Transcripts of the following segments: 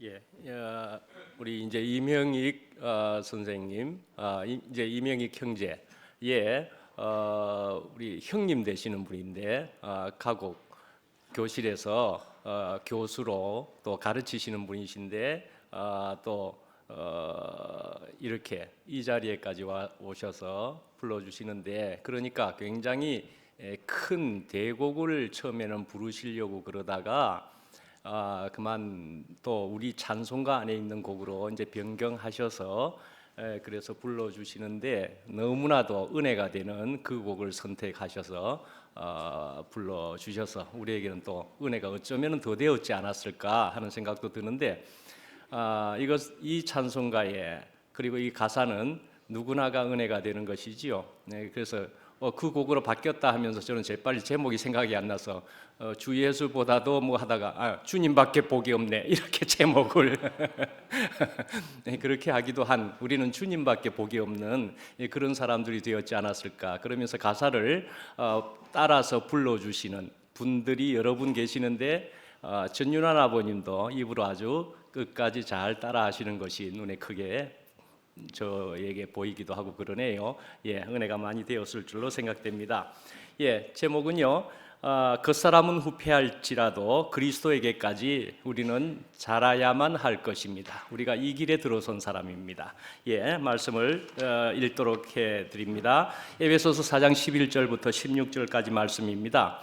예, 우리 이제 이명익 선생님, 이제 이명익 형제, 예, 우리 형님 되시는 분인데, 가곡 교실에서 교수로 또 가르치시는 분이신데, 이렇게 이 자리에까지 오셔서 불러주시는데, 그러니까 굉장히 큰 대곡을 처음에는 부르시려고 그러다가 그만 또 우리 찬송가 안에 있는 곡으로 이제 변경하셔서 그래서 불러주시는데 너무나도 은혜가 되는 그 곡을 선택하셔서 불러주셔서 우리에게는 또 은혜가 어쩌면 더 되었지 않았을까 하는 생각도 드는데 이 찬송가에 그리고 이 가사는 누구나가 은혜가 되는 것이지요. 네, 그래서 그 곡으로 바뀌었다 하면서 저는 재빨리 제목이 생각이 안 나서 주 예수보다도 뭐 하다가 주님밖에 복이 없네 이렇게 제목을 네, 그렇게 하기도 한 우리는 주님밖에 복이 없는 그런 사람들이 되었지 않았을까. 그러면서 가사를 따라서 불러주시는 분들이 여러 분 계시는데 전윤환 아버님도 입으로 아주 끝까지 잘 따라하시는 것이 눈에 크게 저에게 보이기도 하고 그러네요. 예, 은혜가 많이 되었을 줄로 생각됩니다. 예, 제목은요. 겉사람은 후패할지라도 그리스도에게까지 우리는 자라야만 할 것입니다. 우리가 이 길에 들어선 사람입니다. 예, 말씀을 읽도록 해드립니다. 에베소서 4장 11절부터 16절까지 말씀입니다.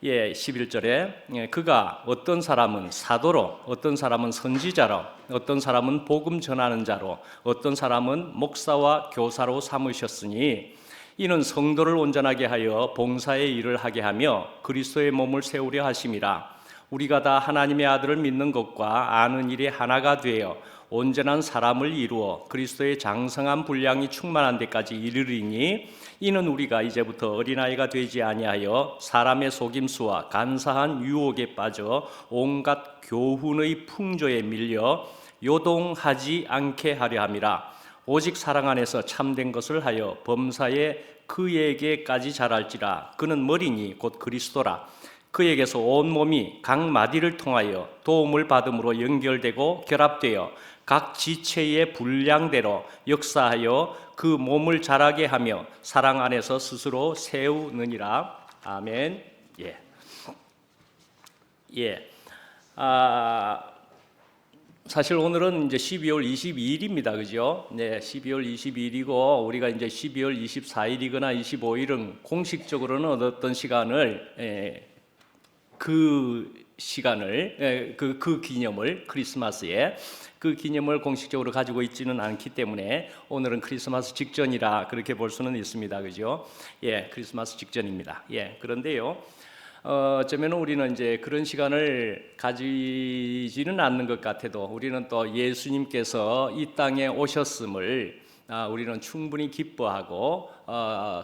예, 11절에 그가 어떤 사람은 사도로, 어떤 사람은 선지자로, 어떤 사람은 복음 전하는 자로, 어떤 사람은 목사와 교사로 삼으셨으니 이는 성도를 온전하게 하여 봉사의 일을 하게 하며 그리스도의 몸을 세우려 하심이라. 우리가 다 하나님의 아들을 믿는 것과 아는 일이 하나가 되어 온전한 사람을 이루어 그리스도의 장성한 분량이 충만한 데까지 이르리니 이는 우리가 이제부터 어린아이가 되지 아니하여 사람의 속임수와 간사한 유혹에 빠져 온갖 교훈의 풍조에 밀려 요동하지 않게 하려 함이라. 오직 사랑 안에서 참된 것을 하여 범사에 그에게까지 자랄지라. 그는 머리니 곧 그리스도라. 그에게서 온 몸이 각 마디를 통하여 도움을 받음으로 연결되고 결합되어 각 지체의 분량대로 역사하여 그 몸을 자라게 하며 사랑 안에서 스스로 세우느니라. 아멘. 예. 예. 사실 오늘은 이제 12월 22일입니다. 그죠? 네, 12월 22일이고 우리가 이제 12월 24일이거나 25일은 공식적으로는 어떤 시간을 그 기념을 크리스마스에 그 기념을 공식적으로 가지고 있지는 않기 때문에 오늘은 크리스마스 직전이라 그렇게 볼 수는 있습니다. 그죠? 예, 크리스마스 직전입니다. 예, 그런데요. 어쩌면 우리는 이제 그런 시간을 가지지는 않는 것 같아도 우리는 또 예수님께서 이 땅에 오셨음을 우리는 충분히 기뻐하고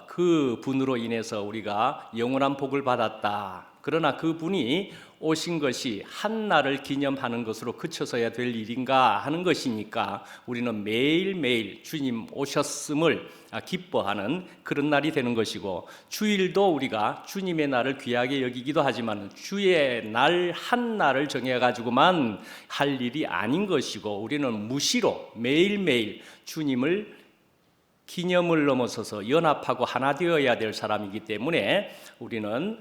그 분으로 인해서 우리가 영원한 복을 받았다. 그러나 그 분이 오신 것이 한 날을 기념하는 것으로 그쳐서야 될 일인가 하는 것이니까 우리는 매일매일 주님 오셨음을 기뻐하는 그런 날이 되는 것이고 주일도 우리가 주님의 날을 귀하게 여기기도 하지만 주의 날 한 날을 정해가지고만 할 일이 아닌 것이고 우리는 무시로 매일매일 주님을 기념을 넘어서서 연합하고 하나 되어야 될 사람이기 때문에 우리는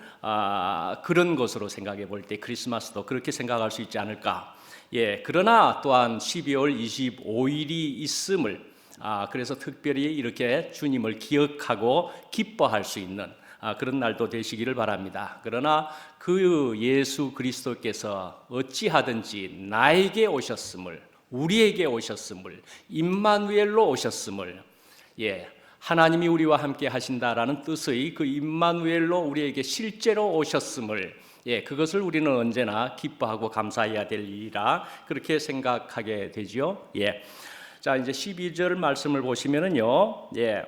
그런 것으로 생각해 볼 때 크리스마스도 그렇게 생각할 수 있지 않을까. 예, 그러나 또한 12월 25일이 있음을 그래서 특별히 이렇게 주님을 기억하고 기뻐할 수 있는 그런 날도 되시기를 바랍니다. 그러나 그 예수 그리스도께서 어찌하든지 나에게 오셨음을, 우리에게 오셨음을, 임마누엘로 오셨음을, 예, 하나님이 우리와 함께 하신다라는 뜻의 그 임마누엘로 우리에게 실제로 오셨음을, 예, 그것을 우리는 언제나 기뻐하고 감사해야 될 일이라 그렇게 생각하게 되죠. 예, 자 이제 12절 말씀을 보시면은요, 예,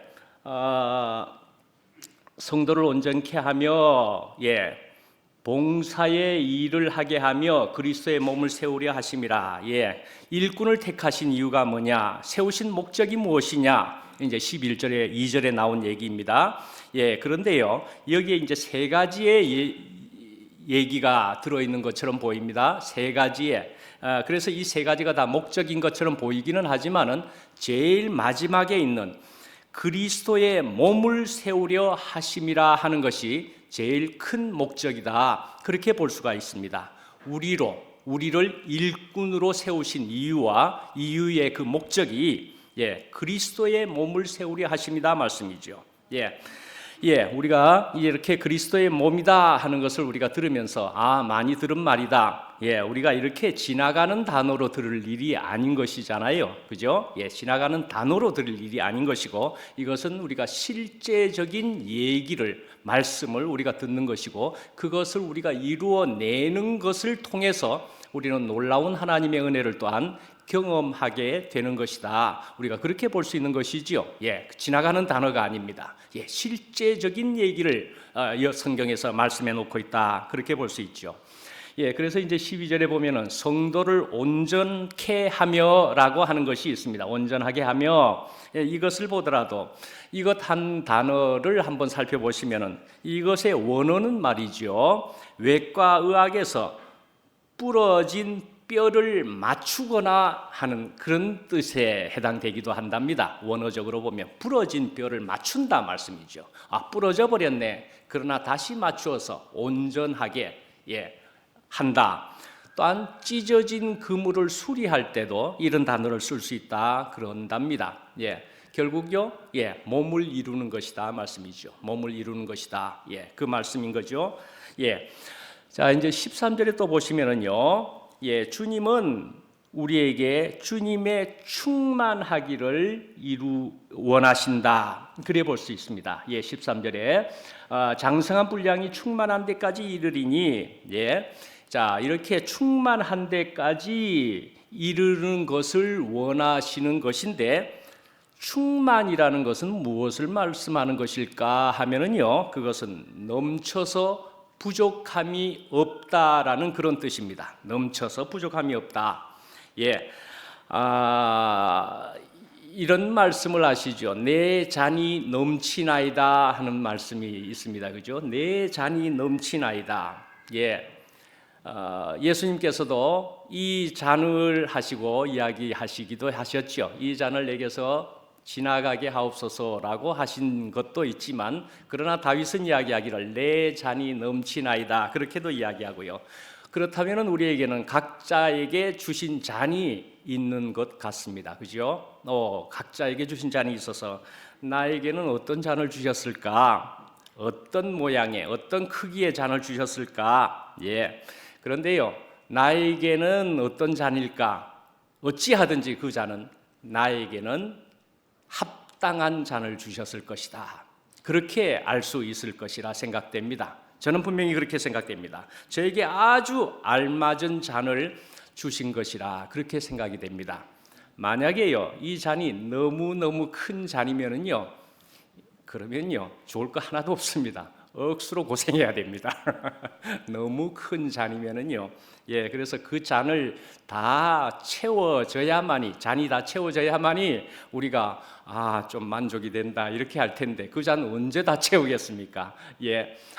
성도를 온전케 하며, 예, 봉사의 일을 하게 하며 그리스도의 몸을 세우려 하심이라. 예, 일꾼을 택하신 이유가 뭐냐? 세우신 목적이 무엇이냐? 이제 11절에 2절에 나온 얘기입니다. 예, 그런데요. 여기에 이제 세 가지의 얘기가 들어 있는 것처럼 보입니다. 세 가지의 그래서 이 세 가지가 다 목적인 것처럼 보이기는 하지만은 제일 마지막에 있는 그리스도의 몸을 세우려 하심이라 하는 것이 제일 큰 목적이다. 그렇게 볼 수가 있습니다. 우리를 일꾼으로 세우신 이유와 이유의 그 목적이 그리스도의 몸을 세우려 하심이다 말씀이죠. 우리가 이렇게 그리스도의 몸이다 하는 것을 우리가 들으면서 많이 들은 말이다. 우리가 이렇게 지나가는 단어로 들을 일이 아닌 것이잖아요. 그죠? 지나가는 단어로 들을 일이 아닌 것이고 이것은 우리가 실제적인 말씀을 우리가 듣는 것이고 그것을 우리가 이루어내는 것을 통해서 우리는 놀라운 하나님의 은혜를 또한 경험하게 되는 것이다. 우리가 그렇게 볼 수 있는 것이지요. 지나가는 단어가 아닙니다. 실제적인 얘기를 성경에서 말씀해 놓고 있다. 그렇게 볼 수 있죠. 그래서 이제 12절에 보면은 성도를 온전케 하며라고 하는 것이 있습니다. 온전하게 하며 이것을 보더라도 이것 한 단어를 한번 살펴보시면은 이것의 원어는 말이죠. 외과 의학에서 부러진 뼈를 맞추거나 하는 그런 뜻에 해당되기도 한답니다. 원어적으로 보면 부러진 뼈를 맞춘다 말씀이죠. 부러져 버렸네. 그러나 다시 맞추어서 온전하게 한다. 또한 찢어진 그물을 수리할 때도 이런 단어를 쓸 수 있다 그런답니다. 결국요, 몸을 이루는 것이다 말씀이죠. 몸을 이루는 것이다. 그 말씀인 거죠. 자, 이제 13절에 또 보시면은요. 주님은 우리에게 주님의 충만하기를 원하신다. 그래 볼 수 있습니다. 13절에 장성한 분량이 충만한 데까지 이르리니 자, 이렇게 충만한 데까지 이르는 것을 원하시는 것인데 충만이라는 것은 무엇을 말씀하는 것일까 하면은요. 그것은 넘쳐서 부족함이 없다라는 그런 뜻입니다. 넘쳐서 부족함이 없다. 이런 말씀을 아시죠? 내 잔이 넘치나이다 하는 말씀이 있습니다. 그죠? 내 잔이 넘치나이다. 예수님께서도 이 잔을 하시고 이야기하시기도 하셨죠. 이 잔을 내게서 지나가게 하옵소서라고 하신 것도 있지만 그러나 다윗은 이야기하기를 내 잔이 넘치나이다 그렇게도 이야기하고요. 그렇다면 우리에게는 각자에게 주신 잔이 있는 것 같습니다. 그죠? 각자에게 주신 잔이 있어서 나에게는 어떤 잔을 주셨을까? 어떤 모양의 어떤 크기의 잔을 주셨을까? 그런데요. 나에게는 어떤 잔일까? 어찌하든지 그 잔은 나에게는 합당한 잔을 주셨을 것이다. 그렇게 알 수 있을 것이라 생각됩니다. 저는 분명히 그렇게 생각됩니다. 저에게 아주 알맞은 잔을 주신 것이라 그렇게 생각이 됩니다. 만약에요, 이 잔이 너무너무 큰 잔이면은요, 그러면요, 좋을 거 하나도 없습니다. 억수로 고생해야 됩니다. 너무 큰 잔이면은요. 그래서 그 잔을 다 채워져야만이 잔이 다 채워져야만이 우리가 좀 만족이 된다 이렇게 할 텐데 그 잔 언제 다 채우겠습니까?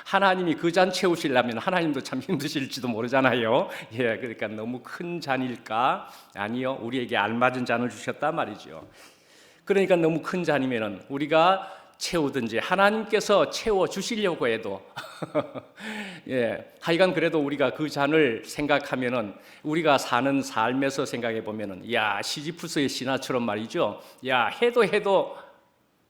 하나님이 그 잔 채우시려면 하나님도 참 힘드실지도 모르잖아요. 그러니까 너무 큰 잔일까? 아니요, 우리에게 알맞은 잔을 주셨단 말이죠. 그러니까 너무 큰 잔이면은 우리가 채우든지 하나님께서 채워 주시려고 해도 하여간 그래도 우리가 그 잔을 생각하면은 우리가 사는 삶에서 생각해 보면은 시지프스의 신화처럼 말이죠. 해도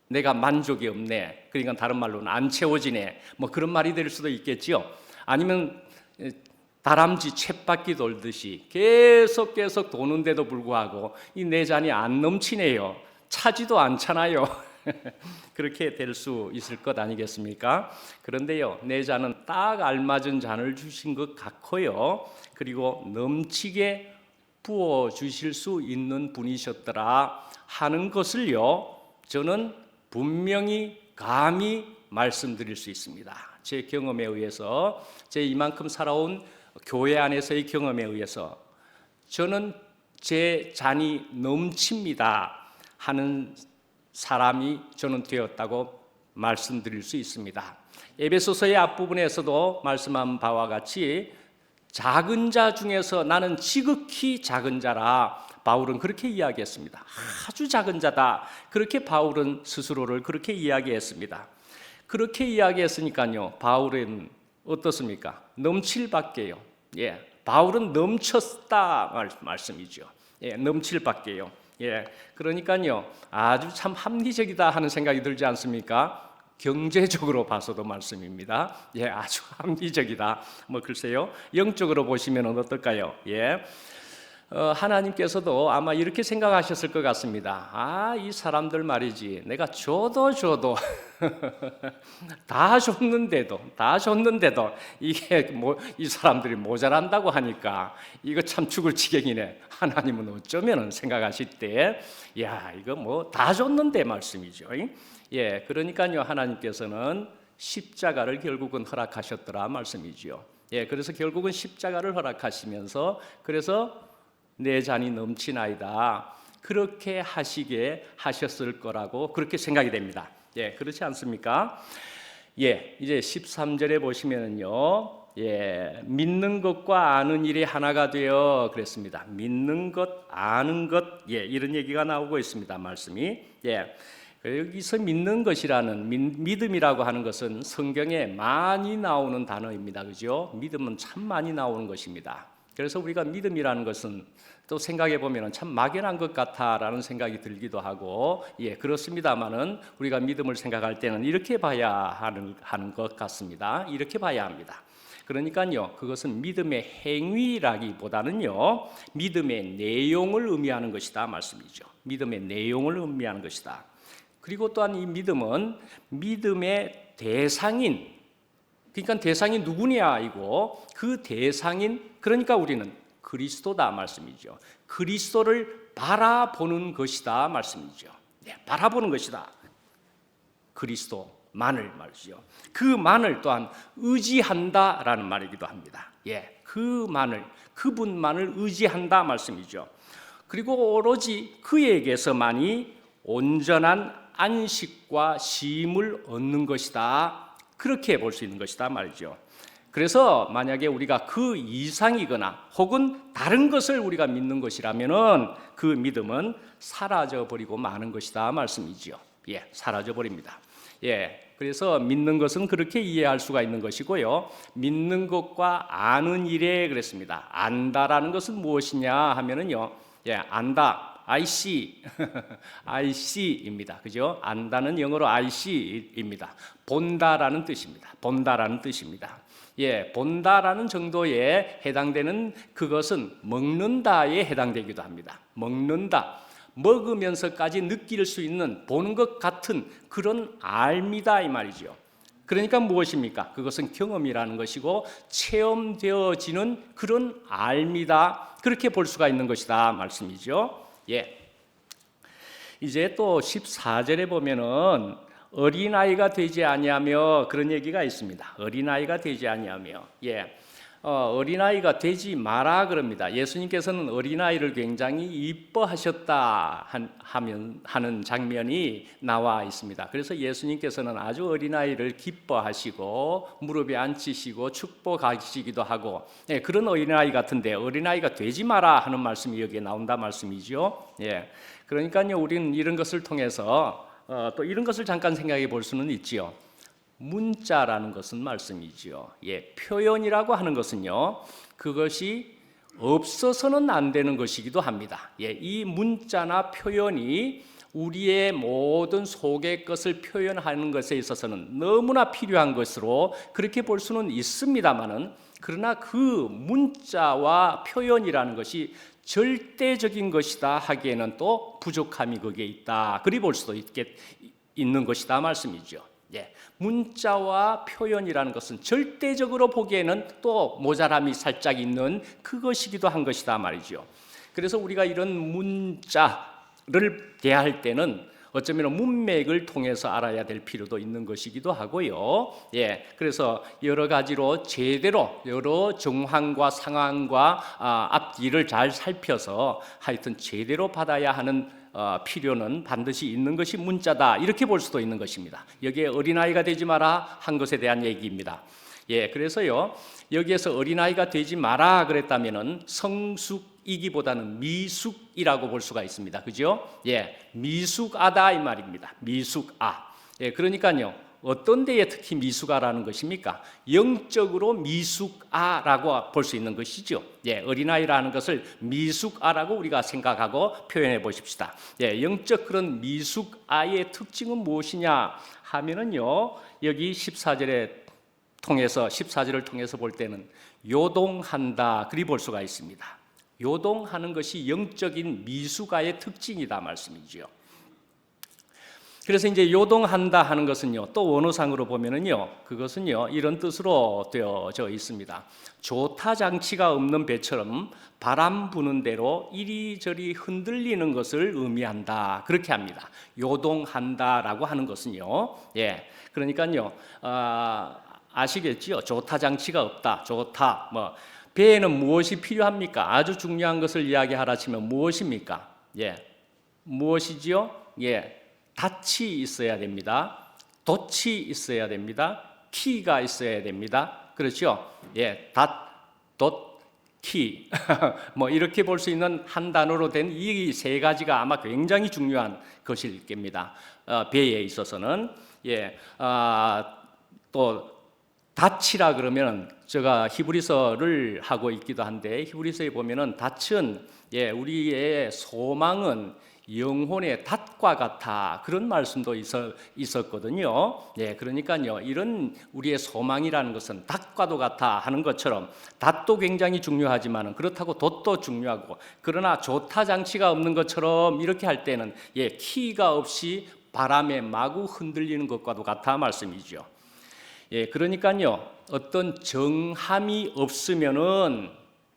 내가 만족이 없네. 그러니까 다른 말로는 안 채워지네. 뭐 그런 말이 될 수도 있겠지요. 아니면 다람쥐 쳇바퀴 돌듯이 계속 도는데도 불구하고 이 내 잔이 안 넘치네요. 차지도 않잖아요. 그렇게 될 수 있을 것 아니겠습니까? 그런데요, 내 잔은 딱 알맞은 잔을 주신 것 같고요. 그리고 넘치게 부어 주실 수 있는 분이셨더라 하는 것을요, 저는 분명히 감히 말씀드릴 수 있습니다. 제 경험에 의해서, 제 이만큼 살아온 교회 안에서의 경험에 의해서 저는 제 잔이 넘칩니다 하는 사람이 저는 되었다고 말씀드릴 수 있습니다. 에베소서의 앞부분에서도 말씀한 바와 같이 작은 자 중에서 나는 지극히 작은 자라. 바울은 그렇게 이야기했습니다. 아주 작은 자다. 그렇게 바울은 스스로를 그렇게 이야기했습니다. 그렇게 이야기했으니까요, 바울은 어떻습니까? 넘칠 밖에요. 예, 바울은 넘쳤다 말씀이죠. 예, 넘칠 밖에요. 예, 그러니까요, 아주 참 합리적이다 하는 생각이 들지 않습니까? 경제적으로 봐서도 말씀입니다. 예, 아주 합리적이다. 뭐 글쎄요, 영적으로 보시면 어떨까요? 예. 하나님께서도 아마 이렇게 생각하셨을 것 같습니다. 아, 이 사람들 말이지, 내가 줘도 다 줬는데도 이게 뭐 이 사람들이 모자란다고 하니까 이거 참 죽을 지경이네. 하나님은 어쩌면은 생각하실 때, 야, 이거 뭐 다 줬는데 말씀이죠. 예, 그러니까요, 하나님께서는 십자가를 결국은 허락하셨더라 말씀이지요. 예, 그래서 결국은 십자가를 허락하시면서 그래서 내 잔이 넘치나이다. 그렇게 하시게 하셨을 거라고 그렇게 생각이 됩니다. 예, 그렇지 않습니까? 예, 이제 13절에 보시면은요, 예, 믿는 것과 아는 일이 하나가 되어 그랬습니다. 믿는 것, 아는 것, 예, 이런 얘기가 나오고 있습니다. 말씀이. 예. 여기서 믿는 것이라는 믿음이라고 하는 것은 성경에 많이 나오는 단어입니다. 그죠? 믿음은 참 많이 나오는 것입니다. 그래서 우리가 믿음이라는 것은 또 생각해 보면 참 막연한 것 같아라는 생각이 들기도 하고, 예, 그렇습니다만은 우리가 믿음을 생각할 때는 이렇게 봐야 하는 것 같습니다. 이렇게 봐야 합니다. 그러니까요, 그것은 믿음의 행위라기보다는요, 믿음의 내용을 의미하는 것이다 말씀이죠. 믿음의 내용을 의미하는 것이다. 그리고 또한 이 믿음은 믿음의 대상인, 그러니까 대상이 누구냐 이고 그 대상인, 그러니까 우리는 그리스도다 말씀이죠. 그리스도를 바라보는 것이다 말씀이죠. 네, 바라보는 것이다. 그리스도만을 말이죠. 그만을 또한 의지한다라는 말이기도 합니다. 예, 그분만을 의지한다 말씀이죠. 그리고 오로지 그에게서만이 온전한 안식과 쉼을 얻는 것이다. 그렇게 볼 수 있는 것이다 말이죠. 그래서 만약에 우리가 그 이상이거나 혹은 다른 것을 우리가 믿는 것이라면은 그 믿음은 사라져 버리고 마는 것이다 말씀이지요. 예, 사라져 버립니다. 예, 그래서 믿는 것은 그렇게 이해할 수가 있는 것이고요. 믿는 것과 아는 일에 그랬습니다. 안다라는 것은 무엇이냐 하면은요, 예, 안다. I see입니다. 그죠? 안다는 영어로 I see입니다. 본다라는 뜻입니다. 본다라는 뜻입니다. 예, 본다라는 정도에 해당되는 그것은 먹는다에 해당되기도 합니다. 먹는다. 먹으면서까지 느낄 수 있는 보는 것 같은 그런 알미다 이 말이죠. 그러니까 무엇입니까? 그것은 경험이라는 것이고 체험되어지는 그런 알미다. 그렇게 볼 수가 있는 것이다 말씀이죠. 예. 이제 또 14절에 보면은 어린아이가 되지 아니하며 그런 얘기가 있습니다. 어린아이가 되지 아니하며. 예. 어린아이가 되지 마라 그럽니다. 예수님께서는 어린아이를 굉장히 이뻐하셨다 하는 장면이 나와 있습니다. 그래서 예수님께서는 아주 어린아이를 기뻐하시고 무릎에 앉히시고 축복하시기도 하고, 예, 그런 어린아이 같은데 어린아이가 되지 마라 하는 말씀이 여기에 나온다 말씀이죠. 예, 그러니까요, 우리는 이런 것을 통해서 또 이런 것을 잠깐 생각해 볼 수는 있지요. 문자라는 것은 말씀이지요. 예, 표현이라고 하는 것은요, 그것이 없어서는 안 되는 것이기도 합니다. 예, 이 문자나 표현이 우리의 모든 속의 것을 표현하는 것에 있어서는 너무나 필요한 것으로 그렇게 볼 수는 있습니다만은, 그러나 그 문자와 표현이라는 것이 절대적인 것이다 하기에는 또 부족함이 거기에 있다. 그리 볼 수도 있는 것이다 말씀이죠. 예, 문자와 표현이라는 것은 절대적으로 보기에는 또 모자람이 살짝 있는 그것이기도 한 것이다 말이죠. 그래서 우리가 이런 문자를 대할 때는 어쩌면 문맥을 통해서 알아야 될 필요도 있는 것이기도 하고요. 예, 그래서 여러 가지로 제대로 여러 정황과 상황과 앞뒤를 잘 살펴서 하여튼 제대로 받아야 하는 필요는 반드시 있는 것이 문자다. 이렇게 볼 수도 있는 것입니다. 여기에 어린아이가 되지 마라 한 것에 대한 얘기입니다. 예, 그래서요 여기에서 어린아이가 되지 마라 그랬다면은 성숙이기보다는 미숙이라고 볼 수가 있습니다. 그죠? 예, 미숙아다 이 말입니다. 미숙아. 예, 그러니까요. 어떤 데에 특히 미숙아라는 것입니까? 영적으로 미숙아라고 볼 수 있는 것이죠. 예, 어린아이라는 것을 미숙아라고 우리가 생각하고 표현해 보십시다. 예, 영적 그런 미숙아의 특징은 무엇이냐 하면은요, 여기 14절을 통해서 볼 때는 요동한다 그리 볼 수가 있습니다. 요동하는 것이 영적인 미숙아의 특징이다 말씀이지요. 그래서 이제 요동한다 하는 것은요, 또 원어상으로 보면은요, 그것은요, 이런 뜻으로 되어져 있습니다. 조타 장치가 없는 배처럼 바람 부는 대로 이리저리 흔들리는 것을 의미한다. 그렇게 합니다. 요동한다라고 하는 것은요, 예, 그러니까요, 아시겠지요? 조타 장치가 없다. 조타, 배에는 무엇이 필요합니까? 아주 중요한 것을 이야기하라 치면 무엇입니까? 예, 무엇이지요? 예. 닻이 있어야 됩니다. 돛이 있어야 됩니다. 키가 있어야 됩니다. 그렇죠? 예, 닷, 돛, 키. 이렇게 볼 수 있는 한 단어로 된 이 세 가지가 아마 굉장히 중요한 것일 겁니다. 배에 있어서는. 예, 또 닻이라 그러면 제가 히브리서를 하고 있기도 한데 히브리서에 보면은 닻은 예, 우리의 소망은 영혼의 닷과 같아 그런 말씀도 있었거든요. 예, 그러니까요 이런 우리의 소망이라는 것은 닷과도 같아 하는 것처럼 닷도 굉장히 중요하지만 그렇다고 돛도 중요하고 그러나 조타 장치가 없는 것처럼 이렇게 할 때는 예, 키가 없이 바람에 마구 흔들리는 것과도 같아 말씀이죠. 예, 그러니까요 어떤 정함이 없으면은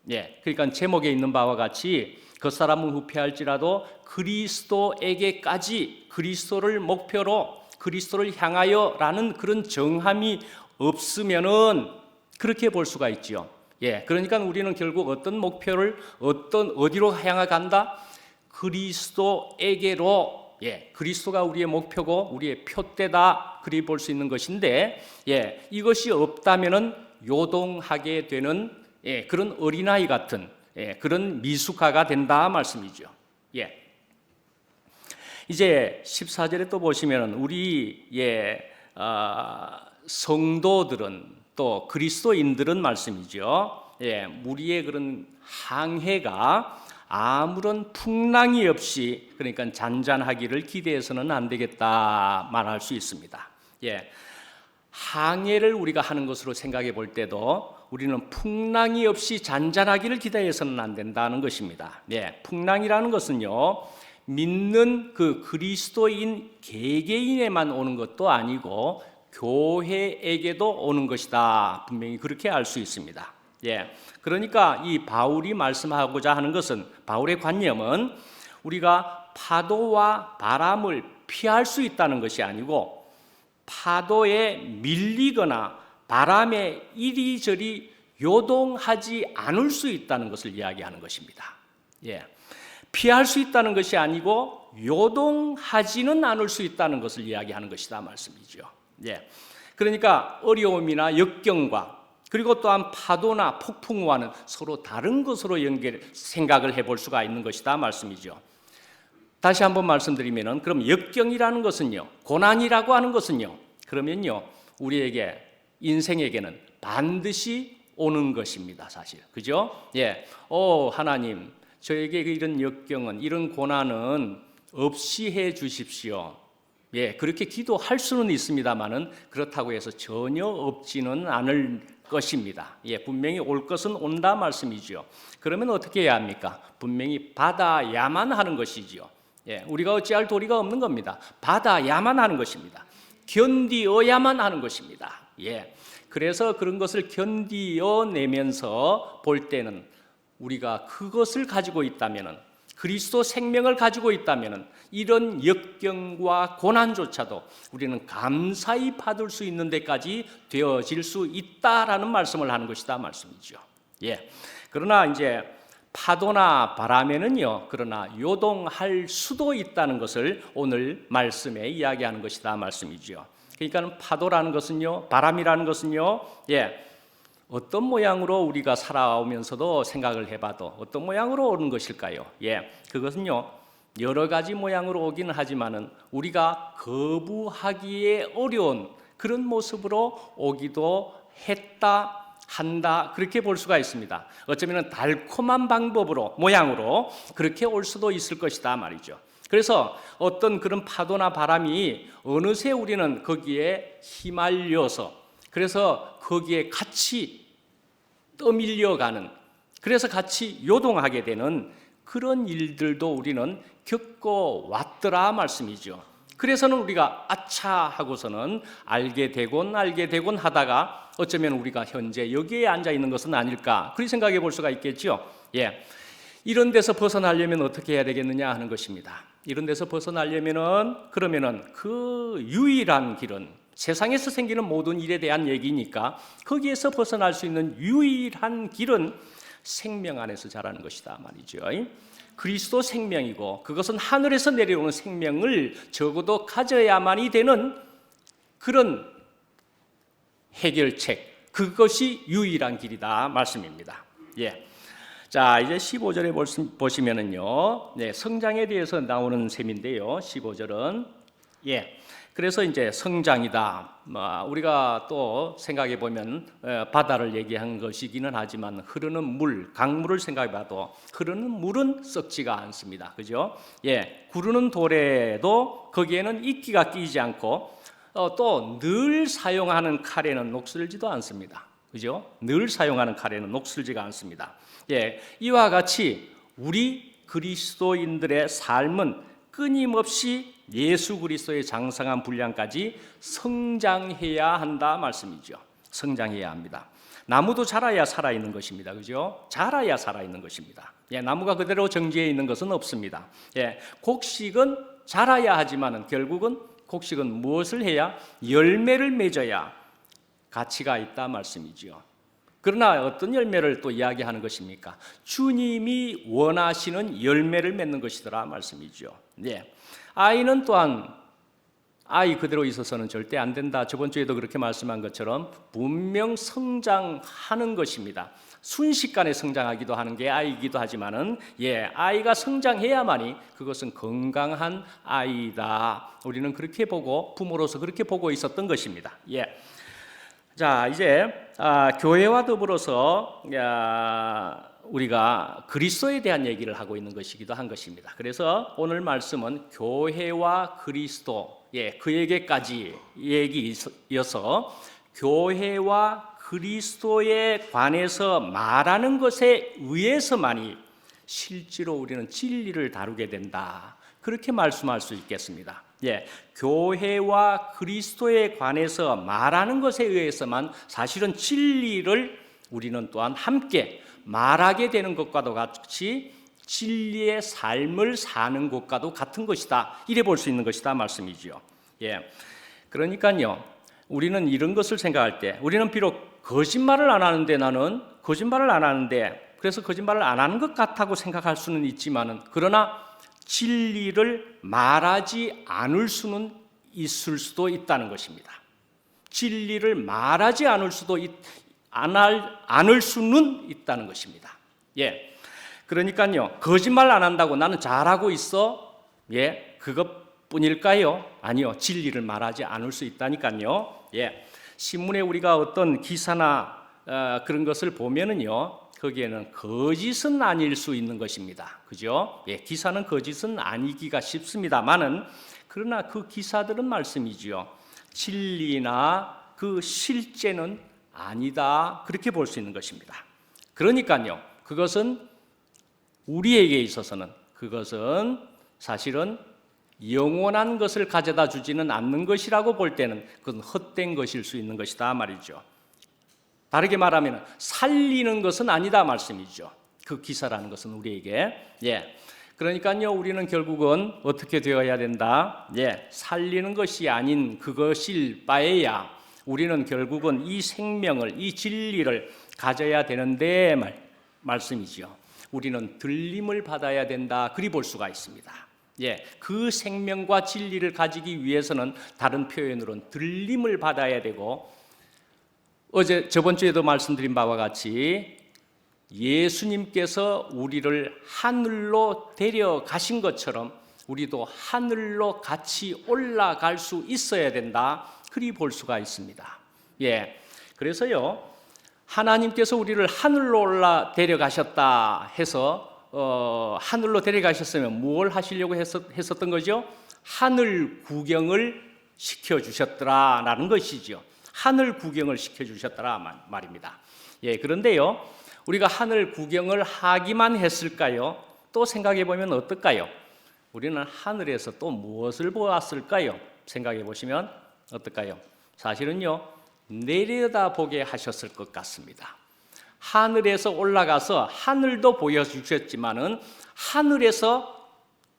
예, 그러니까 제목에 있는 바와 같이 그 사람은 후패할지라도 그리스도에게까지 그리스도를 목표로 그리스도를 향하여라는 그런 정함이 없으면은 그렇게 볼 수가 있죠. 예, 그러니까 우리는 결국 어떤 목표를 어디로 향해 간다? 그리스도에게로. 예, 그리스도가 우리의 목표고 우리의 표대다 그리 볼 수 있는 것인데 예, 이것이 없다면은 요동하게 되는 예, 그런 어린아이 같은 예, 그런 미숙아가 된다 말씀이죠. 예. 이제 14절에 또 보시면 우리 성도들은 또 그리스도인들은 말씀이죠. 예, 우리의 그런 항해가 아무런 풍랑이 없이 그러니까 잔잔하기를 기대해서는 안 되겠다 말할 수 있습니다. 예. 항해를 우리가 하는 것으로 생각해 볼 때도 우리는 풍랑이 없이 잔잔하기를 기대해서는 안 된다는 것입니다. 예, 풍랑이라는 것은요, 믿는 그 그리스도인 개개인에만 오는 것도 아니고 교회에게도 오는 것이다. 분명히 그렇게 알 수 있습니다. 예, 그러니까 이 바울이 말씀하고자 하는 것은 바울의 관념은 우리가 파도와 바람을 피할 수 있다는 것이 아니고 파도에 밀리거나 바람에 이리저리 요동하지 않을 수 있다는 것을 이야기하는 것입니다. 예, 피할 수 있다는 것이 아니고 요동하지는 않을 수 있다는 것을 이야기하는 것이다 말씀이죠. 예, 그러니까 어려움이나 역경과 그리고 또한 파도나 폭풍과는 서로 다른 것으로 생각을 해볼 수가 있는 것이다 말씀이죠. 다시 한번 말씀드리면은 그럼 역경이라는 것은요, 고난이라고 하는 것은요, 그러면요 우리에게 인생에게는 반드시 오는 것입니다, 사실. 그죠? 예. 하나님, 저에게 이런 역경은, 이런 고난은 없이 해 주십시오. 예, 그렇게 기도할 수는 있습니다만은 그렇다고 해서 전혀 없지는 않을 것입니다. 예, 분명히 올 것은 온다 말씀이죠. 그러면 어떻게 해야 합니까? 분명히 받아야만 하는 것이지요. 예, 우리가 어찌할 도리가 없는 겁니다. 받아야만 하는 것입니다. 견디어야만 하는 것입니다. 예, 그래서 그런 것을 견디어내면서 볼 때는 우리가 그것을 가지고 있다면은 그리스도 생명을 가지고 있다면은 이런 역경과 고난조차도 우리는 감사히 받을 수 있는 데까지 되어질 수 있다라는 말씀을 하는 것이다 말씀이죠. 예. 그러나 이제 파도나 바람에는요, 그러나 요동할 수도 있다는 것을 오늘 말씀에 이야기하는 것이다 말씀이죠. 그러니까 파도라는 것은요, 바람이라는 것은요, 어떤 모양으로 우리가 살아오면서도 생각을 해봐도 어떤 모양으로 오는 것일까요? 그것은요, 여러 가지 모양으로 오기는 하지만은 우리가 거부하기에 어려운 그런 모습으로 오기도 했다, 한다, 그렇게 볼 수가 있습니다. 어쩌면 달콤한 방법으로, 모양으로 그렇게 올 수도 있을 것이다 말이죠. 그래서 어떤 그런 파도나 바람이 어느새 우리는 거기에 휘말려서, 그래서 거기에 같이 떠밀려가는, 그래서 같이 요동하게 되는 그런 일들도 우리는 겪어왔더라 말씀이죠. 그래서는 우리가 아차 하고서는 알게 되곤 하다가 어쩌면 우리가 현재 여기에 앉아 있는 것은 아닐까, 그렇게 생각해 볼 수가 있겠죠. 이런 데서 벗어나려면 어떻게 해야 되겠느냐 하는 것입니다. 이런 데서 벗어나려면은, 그러면은 그 유일한 길은, 세상에서 생기는 모든 일에 대한 얘기니까 거기에서 벗어날 수 있는 유일한 길은 생명 안에서 자라는 것이다 말이죠. 그리스도 생명이고, 그것은 하늘에서 내려오는 생명을 적어도 가져야만이 되는 그런 해결책, 그것이 유일한 길이다 말씀입니다. 자, 이제 15절에 보시면은요, 성장에 대해서 나오는 셈인데요. 15절은 그래서 이제 성장이다. 우리가 또 생각해 보면 바다를 얘기한 것이기는 하지만 흐르는 물, 강물을 생각해봐도 흐르는 물은 썩지가 않습니다. 그죠? 구르는 돌에도 거기에는 이끼가 끼지 않고 또 늘 사용하는 칼에는 녹슬지도 않습니다. 그죠? 늘 사용하는 칼에는 녹슬지가 않습니다. 이와 같이 우리 그리스도인들의 삶은 끊임없이 예수 그리스도의 장성한 분량까지 성장해야 한다 말씀이죠. 성장해야 합니다. 나무도 자라야 살아있는 것입니다. 그죠? 자라야 살아있는 것입니다. 나무가 그대로 정지해 있는 것은 없습니다. 곡식은 자라야 하지만은 결국은 곡식은 무엇을 해야? 열매를 맺어야 가치가 있다 말씀이죠. 그러나 어떤 열매를 또 이야기하는 것입니까? 주님이 원하시는 열매를 맺는 것이더라 말씀이죠. 아이는 또한 아이 그대로 있어서는 절대 안 된다. 저번 주에도 그렇게 말씀한 것처럼 분명 성장하는 것입니다. 순식간에 성장하기도 하는 게 아이이기도 하지만은 아이가 성장해야만이 그것은 건강한 아이다. 우리는 그렇게 보고, 부모로서 그렇게 보고 있었던 것입니다. 자, 이제 교회와 더불어서 우리가 그리스도에 대한 얘기를 하고 있는 것이기도 한 것입니다. 그래서 오늘 말씀은 교회와 그리스도, 그에게까지 얘기여서 교회와 그리스도에 관해서 말하는 것에 의해서만이 실제로 우리는 진리를 다루게 된다. 그렇게 말씀할 수 있겠습니다. 교회와 그리스도에 관해서 말하는 것에 의해서만 사실은 진리를 우리는 또한 함께 말하게 되는 것과도 같이 진리의 삶을 사는 것과도 같은 것이다. 이래 볼 수 있는 것이다 말씀이죠. 그러니까요, 우리는 이런 것을 생각할 때, 우리는 비록 거짓말을 안 하는데, 나는 거짓말을 안 하는데, 그래서 거짓말을 안 하는 것 같다고 생각할 수는 있지만은, 그러나 진리를 말하지 않을 수는 있을 수도 있다는 것입니다. 진리를 말하지 않을 수는 있다는 것입니다. 그러니까요, 거짓말 안 한다고 나는 잘하고 있어? 그것뿐일까요? 아니요, 진리를 말하지 않을 수 있다니까요. 신문에 우리가 어떤 기사나 그런 것을 보면은요, 거기에는 거짓은 아닐 수 있는 것입니다. 그죠? 기사는 거짓은 아니기가 쉽습니다만은, 그러나 그 기사들은 말씀이지요, 진리나 그 실제는 아니다. 그렇게 볼 수 있는 것입니다. 그러니까요, 그것은 우리에게 있어서는 그것은 사실은 영원한 것을 가져다 주지는 않는 것이라고 볼 때는 그건 헛된 것일 수 있는 것이다 말이죠. 다르게 말하면 살리는 것은 아니다 말씀이죠. 그 기사라는 것은 우리에게. 그러니까요, 우리는 결국은 어떻게 되어야 된다? 살리는 것이 아닌 그것일 바에야 우리는 결국은 이 생명을, 이 진리를 가져야 되는데 말씀이죠. 우리는 들림을 받아야 된다. 그리 볼 수가 있습니다. 예, 그 생명과 진리를 가지기 위해서는 다른 표현으로는 들림을 받아야 되고, 저번 주에도 말씀드린 바와 같이 예수님께서 우리를 하늘로 데려가신 것처럼 우리도 하늘로 같이 올라갈 수 있어야 된다. 그리 볼 수가 있습니다. 예, 그래서요, 하나님께서 우리를 하늘로 데려가셨다 해서 하늘로 데려가셨으면 뭘 하시려고 했었던 거죠? 하늘 구경을 시켜주셨더라라는 것이죠. 하늘 구경을 시켜주셨더라 말입니다. 예, 그런데요, 우리가 하늘 구경을 하기만 했을까요? 또 생각해 보면 어떨까요? 우리는 하늘에서 또 무엇을 보았을까요? 생각해 보시면 어떨까요? 사실은요, 내려다보게 하셨을 것 같습니다. 하늘에서 올라가서 하늘도 보여주셨지만은 하늘에서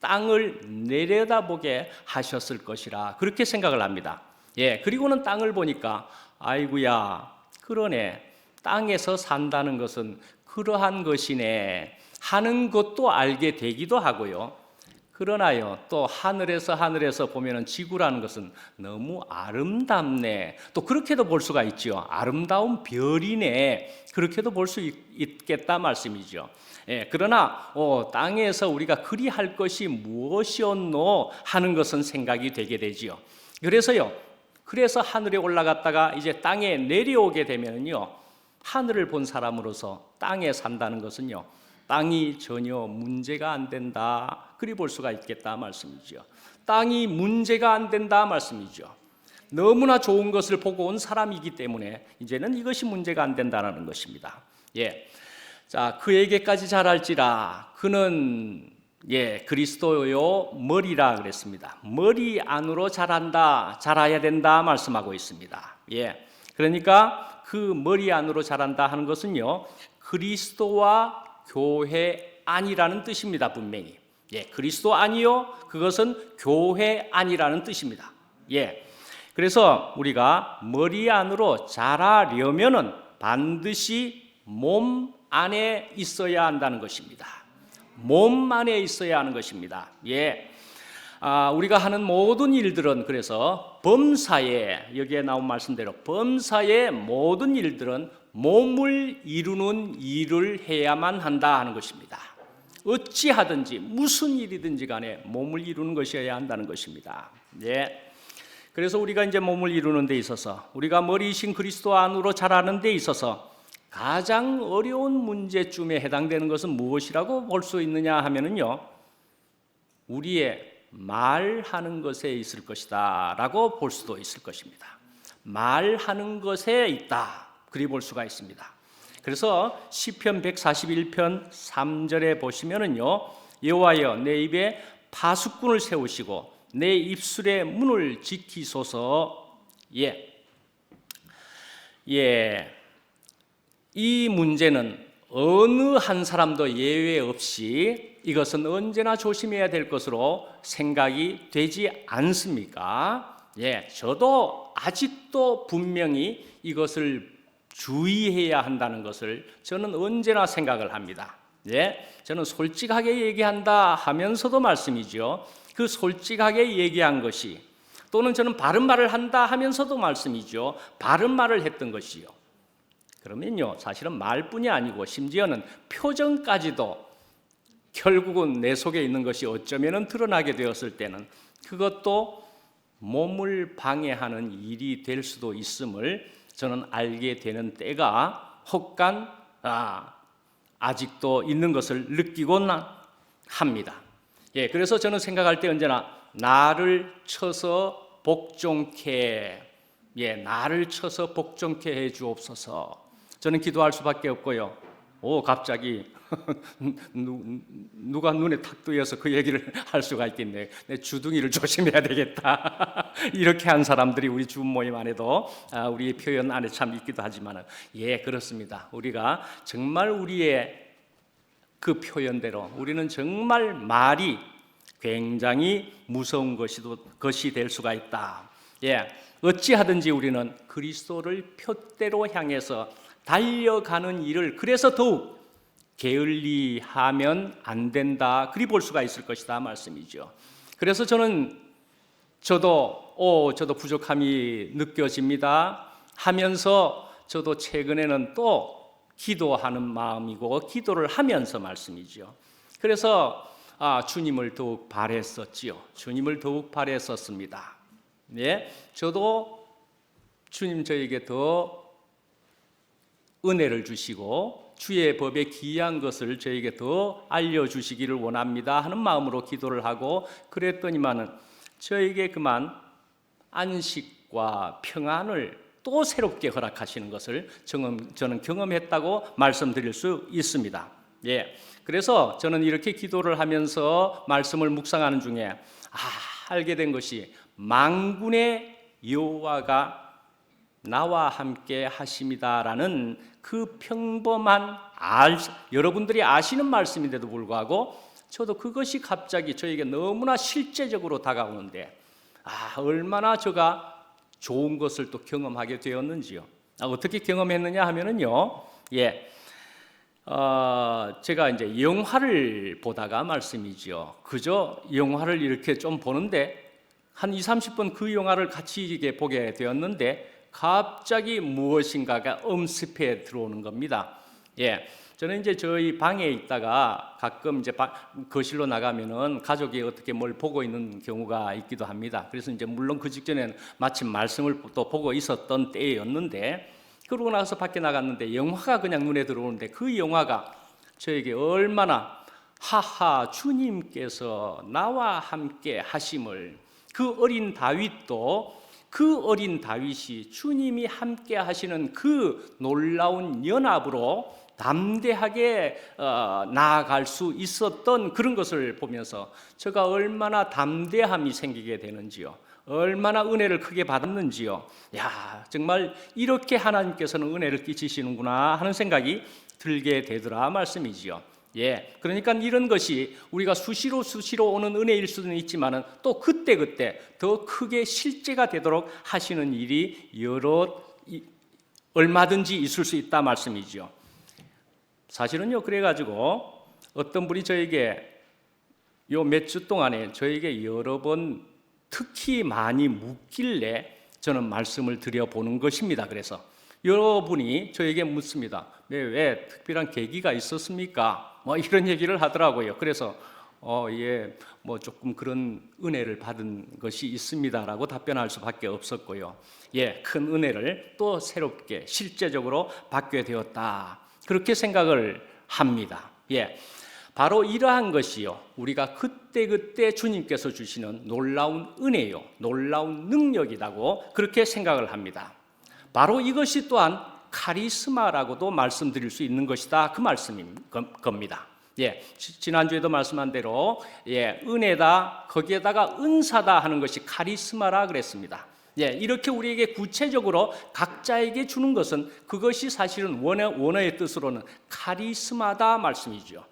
땅을 내려다보게 하셨을 것이라 그렇게 생각을 합니다. 예, 그리고는 땅을 보니까 아이고야, 그러네, 땅에서 산다는 것은 그러한 것이네 하는 것도 알게 되기도 하고요. 그러나요, 또 하늘에서 보면은 지구라는 것은 너무 아름답네, 또 그렇게도 볼 수가 있죠. 아름다운 별이네, 그렇게도 볼 수 있겠다 말씀이죠. 예, 그러나 땅에서 우리가 그리할 것이 무엇이었노 하는 것은 생각이 되게 되지요. 그래서 하늘에 올라갔다가 이제 땅에 내려오게 되면요, 하늘을 본 사람으로서 땅에 산다는 것은요, 땅이 전혀 문제가 안 된다, 그리 볼 수가 있겠다 말씀이죠. 땅이 문제가 안 된다 말씀이죠. 너무나 좋은 것을 보고 온 사람이기 때문에 이제는 이것이 문제가 안 된다는 것입니다. 예, 자, 그에게까지 잘할지라 그는 그리스도요 머리라 그랬습니다. 머리 안으로 자라야 된다 말씀하고 있습니다. 예, 그러니까 그 머리 안으로 자란다 하는 것은요, 그리스도와 교회 안이라는 뜻입니다. 분명히. 예, 그리스도 안이요, 그것은 교회 안이라는 뜻입니다. 예, 그래서 우리가 머리 안으로 자라려면은 반드시 몸 안에 있어야 한다는 것입니다. 몸 안에 있어야 하는 것입니다. 예, 우리가 하는 모든 일들은, 그래서 범사에, 여기에 나온 말씀대로 범사의 모든 일들은 몸을 이루는 일을 해야만 한다 하는 것입니다. 어찌하든지 무슨 일이든지 간에 몸을 이루는 것이어야 한다는 것입니다. 예, 그래서 우리가 이제 몸을 이루는 데 있어서, 우리가 머리이신 그리스도 안으로 자라는 데 있어서 가장 어려운 문제쯤에 해당되는 것은 무엇이라고 볼 수 있느냐 하면은요, 우리의 말하는 것에 있을 것이다 라고 볼 수도 있을 것입니다. 말하는 것에 있다, 그리 볼 수가 있습니다. 그래서 시편 141편 3절에 보시면은요, 여호와여 내 입에 파수꾼을 세우시고 내 입술의 문을 지키소서. 이 문제는 어느 한 사람도 예외 없이 이것은 언제나 조심해야 될 것으로 생각이 되지 않습니까? 예, 저도 아직도 분명히 이것을 주의해야 한다는 것을 저는 언제나 생각을 합니다. 예, 저는 솔직하게 얘기한다 하면서도 말씀이죠. 그 솔직하게 얘기한 것이, 또는 저는 바른 말을 한다 하면서도 말씀이죠. 바른 말을 했던 것이요. 그러면요, 사실은 말뿐이 아니고 심지어는 표정까지도 결국은 내 속에 있는 것이 어쩌면 드러나게 되었을 때는 그것도 몸을 방해하는 일이 될 수도 있음을 저는 알게 되는 때가 혹간 아직도 있는 것을 느끼곤 합니다. 예, 그래서 저는 생각할 때 언제나 나를 쳐서 복종케, 나를 쳐서 복종케 해 주옵소서. 저는 기도할 수밖에 없고요. 갑자기 누가 눈에 탁 뜨여서 그 얘기를 할 수가 있겠네. 내 주둥이를 조심해야 되겠다. 이렇게 한 사람들이 우리 주 모임 안에도 우리 표현 안에 참 있기도 하지만은, 그렇습니다. 우리가 정말 우리의 그 표현대로 우리는 정말 말이 굉장히 무서운 것이 될 수가 있다. 어찌하든지 우리는 그리스도를 표대로 향해서 달려가는 일을, 그래서 더욱 게을리하면 안 된다. 그리 볼 수가 있을 것이다 말씀이죠. 그래서 저도 부족함이 느껴집니다 하면서 저도 최근에는 또 기도하는 마음이고 기도를 하면서 말씀이죠. 그래서 주님을 더욱 바랬었지요. 주님을 더욱 바랬었습니다. 예, 저도 주님 저에게 더 은혜를 주시고 주의 법에 기이한 것을 저에게 더 알려주시기를 원합니다 하는 마음으로 기도를 하고 그랬더니만은 저에게 그만 안식과 평안을 또 새롭게 허락하시는 것을 저는 경험했다고 말씀드릴 수 있습니다. 예, 그래서 저는 이렇게 기도를 하면서 말씀을 묵상하는 중에 알게 된 것이 만군의 여호와가 나와 함께 하심이다라는 그 평범한 여러분들이 아시는 말씀인데도 불구하고 저도 그것이 갑자기 저에게 너무나 실제적으로 다가오는데 얼마나 제가 좋은 것을 또 경험하게 되었는지요. 어떻게 경험했느냐 하면은요, 제가 이제 영화를 보다가 말씀이죠. 그저 영화를 이렇게 좀 보는데 한 20-30분 그 영화를 같이 이렇게 보게 되었는데 갑자기 무엇인가가 엄습해 들어오는 겁니다. 저는 이제 저희 방에 있다가 가끔 이제 거실로 나가면은 가족이 어떻게 뭘 보고 있는 경우가 있기도 합니다. 그래서 이제 물론 그 직전에는 마침 말씀을 또 보고 있었던 때였는데 그러고 나서 밖에 나갔는데 영화가 그냥 눈에 들어오는데 그 영화가 저에게 얼마나 주님께서 나와 함께 하심을 그 어린 다윗이 주님이 함께 하시는 그 놀라운 연합으로 담대하게 나아갈 수 있었던 그런 것을 보면서 제가 얼마나 담대함이 생기게 되는지요. 얼마나 은혜를 크게 받았는지요. 정말 이렇게 하나님께서는 은혜를 끼치시는구나 하는 생각이 들게 되더라 말씀이지요. 그러니까 이런 것이 우리가 수시로 오는 은혜일 수는 있지만은 또 그때 더 크게 실제가 되도록 하시는 일이 얼마든지 있을 수 있다 말씀이죠. 사실은요, 그래가지고 어떤 분이 저에게 요 몇 주 동안에 저에게 여러 번 특히 많이 묻길래 저는 말씀을 드려보는 것입니다. 그래서 여러분이 저에게 묻습니다. 왜 특별한 계기가 있었습니까? 이런 얘기를 하더라고요. 그래서 조금 그런 은혜를 받은 것이 있습니다라고 답변할 수밖에 없었고요. 큰 은혜를 또 새롭게 실제적으로 받게 되었다. 그렇게 생각을 합니다. 바로 이러한 것이요, 우리가 그때 주님께서 주시는 놀라운 은혜요, 놀라운 능력이라고 그렇게 생각을 합니다. 바로 이것이 또한 카리스마라고도 말씀드릴 수 있는 것이다, 그 말씀인 겁니다. 지난주에도 말씀한 대로 은혜다, 거기에다가 은사다 하는 것이 카리스마라 그랬습니다. 이렇게 우리에게 구체적으로 각자에게 주는 것은 그것이 사실은 원어의 뜻으로는 카리스마다 말씀이죠.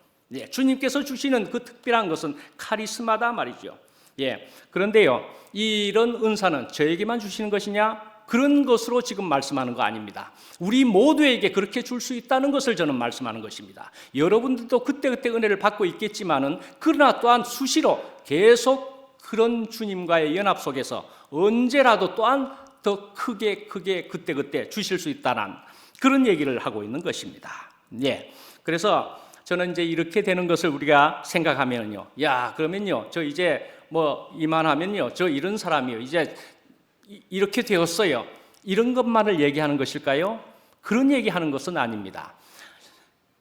주님께서 주시는 그 특별한 것은 카리스마다 말이죠. 그런데요, 이런 은사는 저에게만 주시는 것이냐? 그런 것으로 지금 말씀하는 거 아닙니다. 우리 모두에게 그렇게 줄 수 있다는 것을 저는 말씀하는 것입니다. 여러분들도 그때 은혜를 받고 있겠지만은 그러나 또한 수시로 계속 그런 주님과의 연합 속에서 언제라도 또한 더 크게 그때 주실 수 있다는 그런 얘기를 하고 있는 것입니다. 그래서 저는 이제 이렇게 되는 것을 우리가 생각하면요, 그러면요, 저 이제 이만하면요, 저 이런 사람이요, 이제 이렇게 되었어요, 이런 것만을 얘기하는 것일까요? 그런 얘기하는 것은 아닙니다.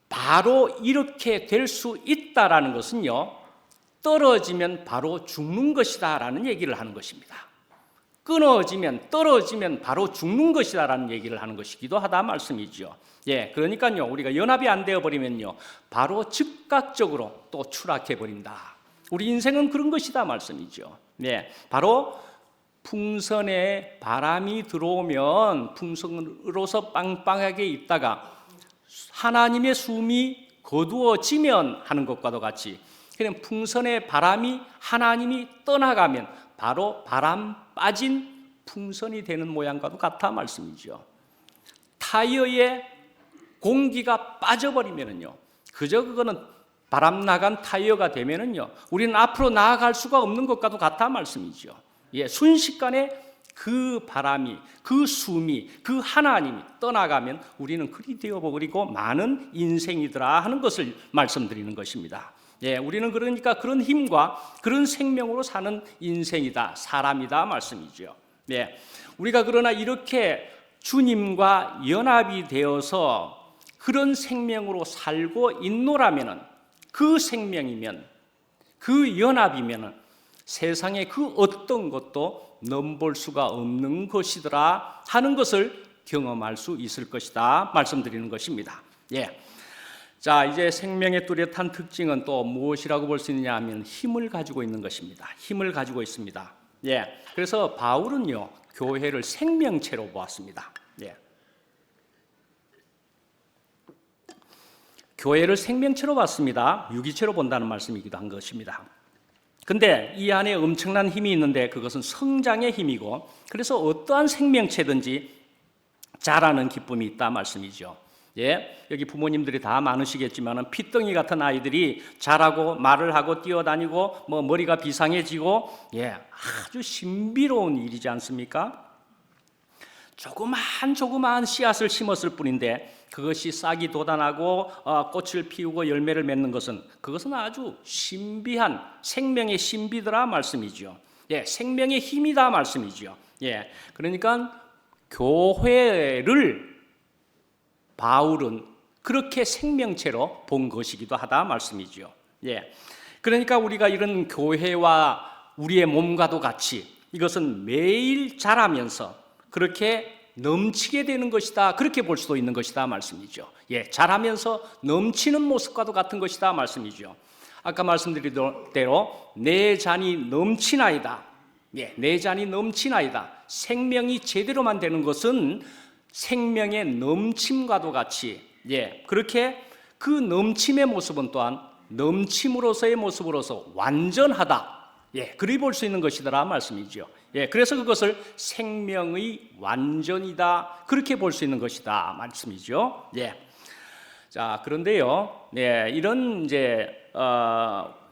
바로 이렇게 될 수 있다라는 것은요, 떨어지면 바로 죽는 것이다라는 얘기를 하는 것입니다. 떨어지면 바로 죽는 것이다라는 얘기를 하는 것이기도 하다 말씀이죠. 그러니까요, 우리가 연합이 안 되어 버리면요, 바로 즉각적으로 또 추락해 버린다. 우리 인생은 그런 것이다 말씀이죠. 바로 풍선에 바람이 들어오면 풍선으로서 빵빵하게 있다가 하나님의 숨이 거두어지면 하는 것과도 같이 그냥 풍선의 바람이 하나님이 떠나가면 바로 바람 빠진 풍선이 되는 모양과도 같아 말씀이죠. 타이어에 공기가 빠져버리면요, 그저 그거는 바람 나간 타이어가 되면은요, 우리는 앞으로 나아갈 수가 없는 것과도 같다 말씀이죠. 예, 순식간에 그 바람이, 그 숨이, 그 하나님이 떠나가면 우리는 그리 되어버리고 많은 인생이더라 하는 것을 말씀드리는 것입니다. 예, 우리는 그러니까 그런 힘과 그런 생명으로 사는 인생이다, 사람이다 말씀이죠. 예, 우리가 그러나 이렇게 주님과 연합이 되어서 그런 생명으로 살고 있노라면은, 그 생명이면, 그 연합이면은 세상에 그 어떤 것도 넘볼 수가 없는 것이더라 하는 것을 경험할 수 있을 것이다 말씀드리는 것입니다. 예. 자, 이제 생명의 뚜렷한 특징은 또 무엇이라고 볼 수 있느냐 하면 힘을 가지고 있는 것입니다. 힘을 가지고 있습니다. 예. 그래서 바울은요, 교회를 생명체로 보았습니다. 예. 교회를 생명체로 봤습니다. 유기체로 본다는 말씀이기도 한 것입니다. 근데 이 안에 엄청난 힘이 있는데 그것은 성장의 힘이고, 그래서 어떠한 생명체든지 자라는 기쁨이 있다 말씀이죠. 예, 여기 부모님들이 다 많으시겠지만 핏덩이 같은 아이들이 자라고 말을 하고 뛰어다니고 뭐 머리가 비상해지고, 예, 아주 신비로운 일이지 않습니까? 조그마한 씨앗을 심었을 뿐인데 그것이 싹이 돋아나고 꽃을 피우고 열매를 맺는 것은, 그것은 아주 신비한 생명의 신비더라 말씀이죠. 예, 생명의 힘이다 말씀이죠. 예, 그러니까 교회를 바울은 그렇게 생명체로 본 것이기도 하다 말씀이죠. 예, 그러니까 우리가 이런 교회와 우리의 몸과도 같이 이것은 매일 자라면서 그렇게 넘치게 되는 것이다, 그렇게 볼 수도 있는 것이다 말씀이죠. 예, 자라면서 넘치는 모습과도 같은 것이다 말씀이죠. 아까 말씀드린 대로 내 잔이 넘치나이다. 예, 내 잔이 넘치나이다. 생명이 제대로만 되는 것은 생명의 넘침과도 같이, 예, 그렇게 그 넘침의 모습은 또한 넘침으로서의 모습으로서 완전하다, 예, 그리 볼 수 있는 것이더라 말씀이죠. 예, 그래서 그것을 생명의 완전이다, 그렇게 볼 수 있는 것이다 말씀이죠. 예. 자, 그런데요, 네, 이런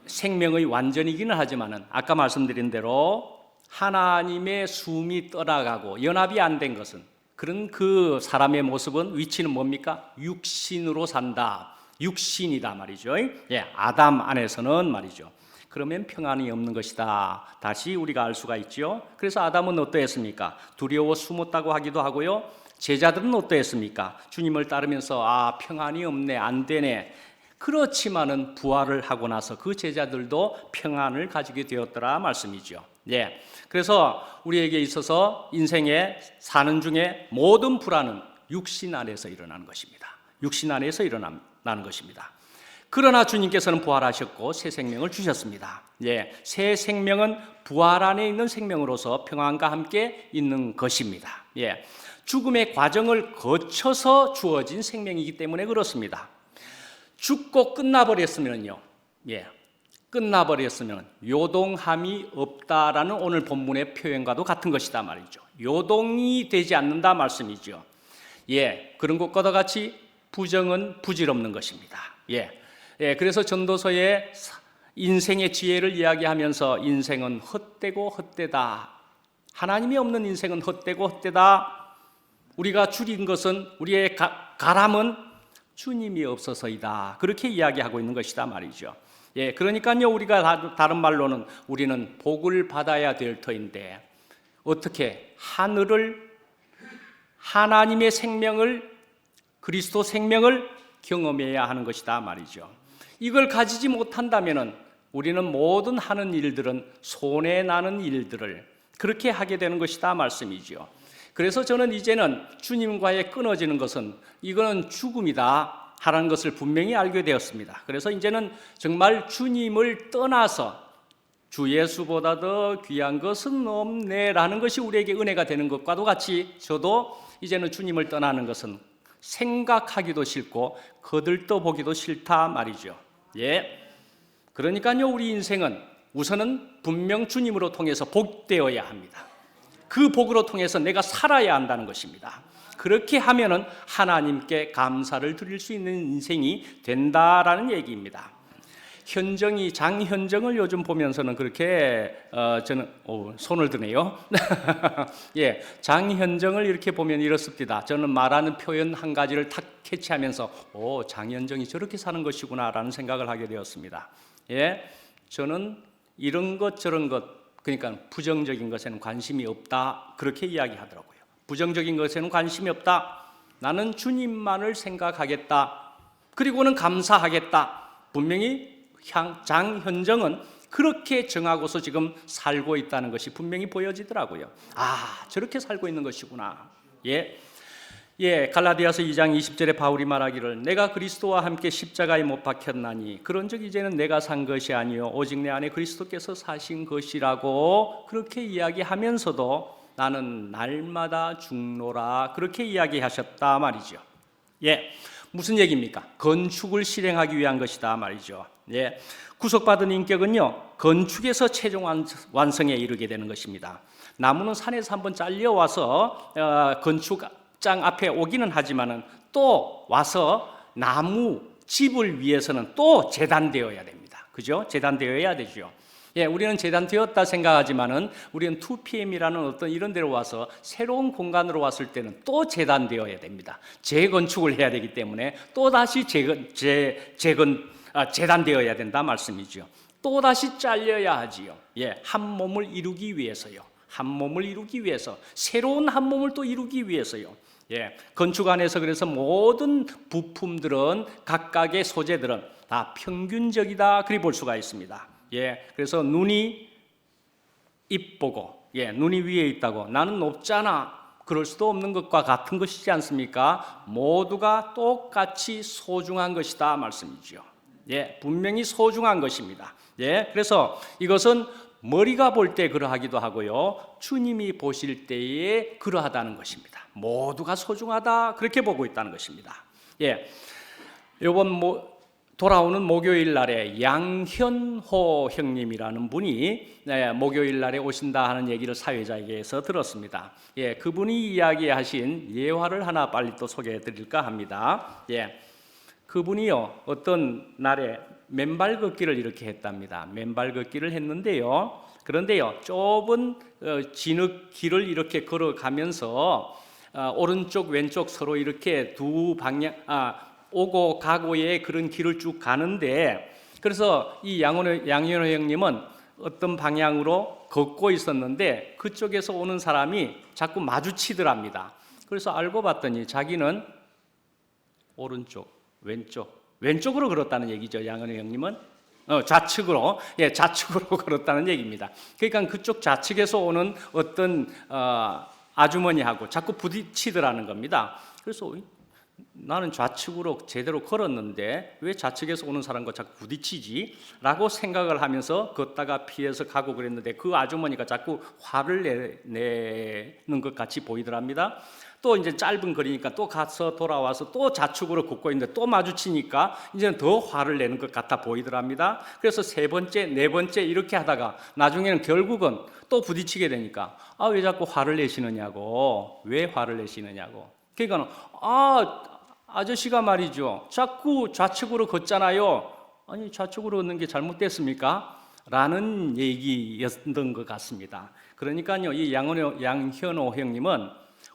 생명의 완전이기는 하지만은 아까 말씀드린 대로 하나님의 숨이 떠나가고 연합이 안 된 것은, 그런 그 사람의 모습은, 위치는 뭡니까? 육신으로 산다, 육신이다 말이죠. 예, 아담 안에서는 말이죠. 그러면 평안이 없는 것이다, 다시 우리가 알 수가 있죠. 그래서 아담은 어떠했습니까? 두려워 숨었다고 하기도 하고요, 제자들은 어떠했습니까? 주님을 따르면서 평안이 없네, 안 되네. 그렇지만은 부활을 하고 나서 그 제자들도 평안을 가지게 되었더라 말씀이죠. 예. 그래서 우리에게 있어서 인생에 사는 중에 모든 불안은 육신 안에서 일어나는 것입니다. 육신 안에서 일어나는 것입니다. 그러나 주님께서는 부활하셨고 새 생명을 주셨습니다. 예, 새 생명은 부활 안에 있는 생명으로서 평안과 함께 있는 것입니다. 예, 죽음의 과정을 거쳐서 주어진 생명이기 때문에 그렇습니다. 죽고 끝나버렸으면요, 예, 끝나버렸으면 요동함이 없다라는 오늘 본문의 표현과도 같은 것이다 말이죠. 요동이 되지 않는다 말씀이죠. 예, 그런 것과도 같이 부정은 부질없는 것입니다. 예. 예, 그래서 전도서에 인생의 지혜를 이야기하면서 인생은 헛되고 헛되다, 하나님이 없는 인생은 헛되고 헛되다, 우리가 줄인 것은, 우리의 가람은 주님이 없어서이다, 그렇게 이야기하고 있는 것이다 말이죠. 예, 그러니까요, 우리가 다른 말로는 우리는 복을 받아야 될 터인데 어떻게 하나님의 생명을, 그리스도 생명을 경험해야 하는 것이다 말이죠. 이걸 가지지 못한다면은 우리는 모든 하는 일들은 손해 나는 일들을 그렇게 하게 되는 것이다 말씀이죠. 그래서 저는 이제는 주님과의 끊어지는 것은 이거는 죽음이다 하라는 것을 분명히 알게 되었습니다. 그래서 이제는 정말 주님을 떠나서 주 예수보다 더 귀한 것은 없네라는 것이 우리에게 은혜가 되는 것과도 같이, 저도 이제는 주님을 떠나는 것은 생각하기도 싫고 거들떠 보기도 싫다 말이죠. 예. 그러니까요, 우리 인생은 우선은 분명 주님으로 통해서 복되어야 합니다. 그 복으로 통해서 내가 살아야 한다는 것입니다. 그렇게 하면은 하나님께 감사를 드릴 수 있는 인생이 된다라는 얘기입니다. 장현정을 요즘 보면서는 그렇게 저는 손을 드네요. 예, 장현정을 이렇게 보면 이렇습니다. 저는 말하는 표현 한 가지를 탁 캐치하면서 장현정이 저렇게 사는 것이구나라는 생각을 하게 되었습니다. 예, 저는 이런 것 저런 것, 그러니까 부정적인 것에는 관심이 없다, 그렇게 이야기하더라고요. 부정적인 것에는 관심이 없다. 나는 주님만을 생각하겠다. 그리고는 감사하겠다. 분명히 장현정은 그렇게 정하고서 지금 살고 있다는 것이 분명히 보여지더라고요. 저렇게 살고 있는 것이구나. 갈라디아서 2장 20절에 바울이 말하기를 내가 그리스도와 함께 십자가에 못 박혔나니 그런즉 이제는 내가 산 것이 아니요 오직 내 안에 그리스도께서 사신 것이라고 그렇게 이야기하면서도 나는 날마다 죽노라 그렇게 이야기하셨다 말이죠. 무슨 얘기입니까? 건축을 실행하기 위한 것이다 말이죠. 구속받은 인격은요, 건축에서 최종 완성에 이르게 되는 것입니다. 나무는 산에서 한번 잘려와서 건축장 앞에 오기는 하지만은 또 와서 나무 집을 위해서는 또 재단되어야 됩니다. 그죠? 재단되어야 되죠. 우리는 재단되었다 생각하지만은 우리는 2PM이라는 어떤 이런 데로 와서 새로운 공간으로 왔을 때는 또 재단되어야 됩니다. 재건축을 해야 되기 때문에 또 다시 재단되어야 된다 말씀이죠. 또 다시 잘려야 하지요. 한 몸을 이루기 위해서요. 한 몸을 이루기 위해서 새로운 한 몸을 또 이루기 위해서요. 건축 안에서 그래서 모든 부품들은 각각의 소재들은 다 평균적이다 그리 볼 수가 있습니다. 그래서 눈이 이쁘고 눈이 위에 있다고 나는 높잖아 그럴 수도 없는 것과 같은 것이지 않습니까? 모두가 똑같이 소중한 것이다 말씀이죠. 분명히 소중한 것입니다. 그래서 이것은 머리가 볼 때 그러하기도 하고요, 주님이 보실 때에 그러하다는 것입니다. 모두가 소중하다 그렇게 보고 있다는 것입니다. 이번 돌아오는 목요일 날에 양현호 형님이라는 분이 목요일 날에 오신다 하는 얘기를 사회자에게서 들었습니다. 그분이 이야기하신 예화를 하나 빨리 또 소개해 드릴까 합니다. 그분이요, 어떤 날에 맨발 걷기를 이렇게 했답니다. 맨발 걷기를 했는데요. 그런데요, 좁은 진흙 길을 이렇게 걸어가면서 오른쪽 왼쪽 서로 이렇게 두 방향 오고 가고의 그런 길을 쭉 가는데, 그래서 이 양현호 형님은 어떤 방향으로 걷고 있었는데 그쪽에서 오는 사람이 자꾸 마주치더랍니다. 그래서 알고 봤더니 자기는 오른쪽, 왼쪽으로 걸었다는 얘기죠. 양현호 형님은 좌측으로, 좌측으로 걸었다는 얘기입니다. 그러니까 그쪽 좌측에서 오는 어떤 아주머니하고 자꾸 부딪히더라는 겁니다. 그래서 나는 좌측으로 제대로 걸었는데 왜 좌측에서 오는 사람과 자꾸 부딪히지? 라고 생각을 하면서 걷다가 피해서 가고 그랬는데 그 아주머니가 자꾸 화를 내는 것 같이 보이더랍니다. 또 이제 짧은 거리니까 또 가서 돌아와서 또 좌측으로 걷고 있는데 또 마주치니까 이제는 더 화를 내는 것 같아 보이더랍니다. 그래서 세 번째, 네 번째 이렇게 하다가 나중에는 결국은 또 부딪히게 되니까 왜 자꾸 화를 내시느냐고, 왜 화를 내시느냐고. 그러니까 아저씨가 말이죠, 자꾸 좌측으로 걷잖아요. 아니 좌측으로 걷는 게 잘못됐습니까? 라는 얘기였던 것 같습니다. 그러니까요, 이 양현호 형님은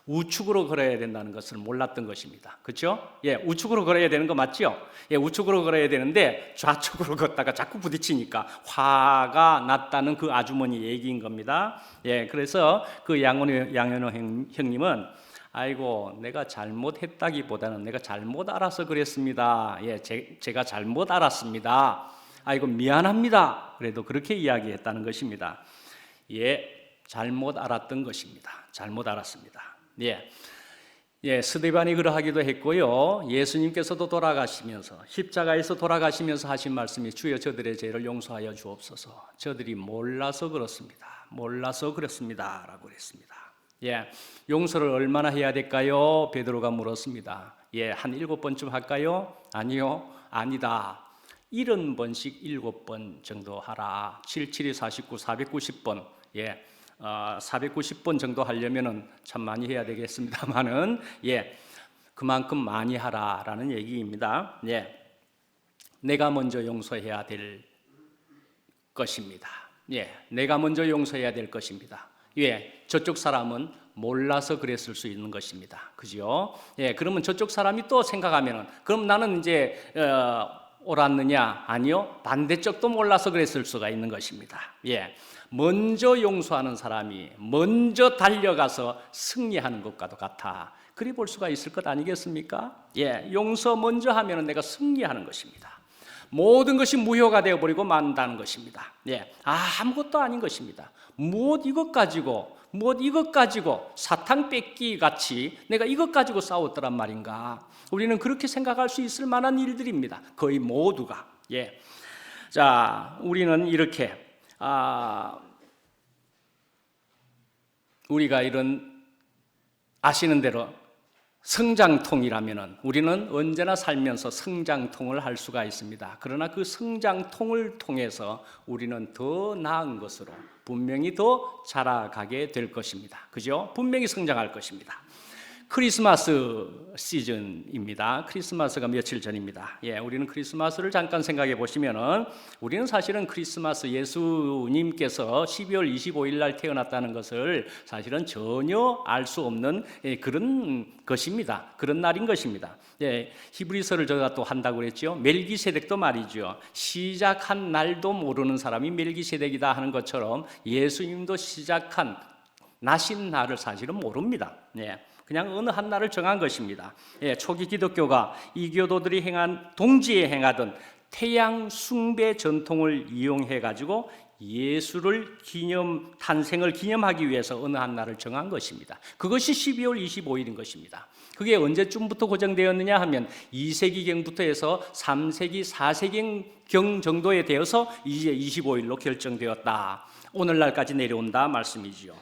우측으로 걸어야 된다는 것을 몰랐던 것입니다. 그렇죠? 우측으로 걸어야 되는 거 맞죠? 우측으로 걸어야 되는데 좌측으로 걷다가 자꾸 부딪히니까 화가 났다는 그 아주머니 얘기인 겁니다. 그래서 그 양현호 형님은 아이고 내가 잘못했다기보다는 내가 잘못 알아서 그랬습니다. 제가 잘못 알았습니다. 아이고 미안합니다. 그래도 그렇게 이야기했다는 것입니다. 잘못 알았던 것입니다. 잘못 알았습니다. 스데반이 그러하기도 했고요. 예수님께서도 돌아가시면서 십자가에서 돌아가시면서 하신 말씀이 주여 저들의 죄를 용서하여 주옵소서. 저들이 몰라서 그렇습니다. 몰라서 그렇습니다. 라고 그랬습니다. 용서를 얼마나 해야 될까요? 베드로가 물었습니다. 한 7번쯤 할까요? 아니요. 아니다. 70번씩 7번 정도 하라. 7, 7이 49, 490번. 490번 정도 하려면은 참 많이 해야 되겠습니다만은 그만큼 많이 하라라는 얘기입니다. 내가 먼저 용서해야 될 것입니다. 내가 먼저 용서해야 될 것입니다. 저쪽 사람은 몰라서 그랬을 수 있는 것입니다. 그죠? 그러면 저쪽 사람이 또 생각하면은 그럼 나는 이제 옳았느냐? 아니요. 반대쪽도 몰라서 그랬을 수가 있는 것입니다. 먼저 용서하는 사람이 먼저 달려가서 승리하는 것과도 같아. 그리 볼 수가 있을 것 아니겠습니까? 용서 먼저 하면은 내가 승리하는 것입니다. 모든 것이 무효가 되어버리고 만다는 것입니다. 아무것도 아닌 것입니다. 무엇 이것 가지고 사탕 뺏기 같이 내가 이것 가지고 싸웠더란 말인가? 우리는 그렇게 생각할 수 있을 만한 일들입니다. 거의 모두가. 자, 우리는 이렇게 우리가 이런 아시는 대로 성장통이라면은 우리는 언제나 살면서 성장통을 할 수가 있습니다. 그러나 그 성장통을 통해서 우리는 더 나은 것으로 분명히 더 자라가게 될 것입니다. 그죠? 분명히 성장할 것입니다. 크리스마스 시즌입니다. 크리스마스가 며칠 전입니다. 우리는 크리스마스를 잠깐 생각해 보시면은 우리는 사실은 크리스마스 예수님께서 12월 25일 날 태어났다는 것을 사실은 전혀 알 수 없는 그런 것입니다. 그런 날인 것입니다. 히브리서를 제가 또 한다고 그랬죠. 멜기세덱도 말이죠. 시작한 날도 모르는 사람이 멜기세덱이다 하는 것처럼 예수님도 시작한 나신 날을 사실은 모릅니다. 그냥 어느 한 날을 정한 것입니다. 초기 기독교가 이교도들이 동지에 행하던 태양 숭배 전통을 이용해 가지고 예수를 탄생을 기념하기 위해서 어느 한 날을 정한 것입니다. 그것이 12월 25일인 것입니다. 그게 언제쯤부터 고정되었느냐 하면 2세기경부터 해서 3세기, 4세기경 정도에 되어서 이제 25일로 결정되었다. 오늘날까지 내려온다 말씀이지요.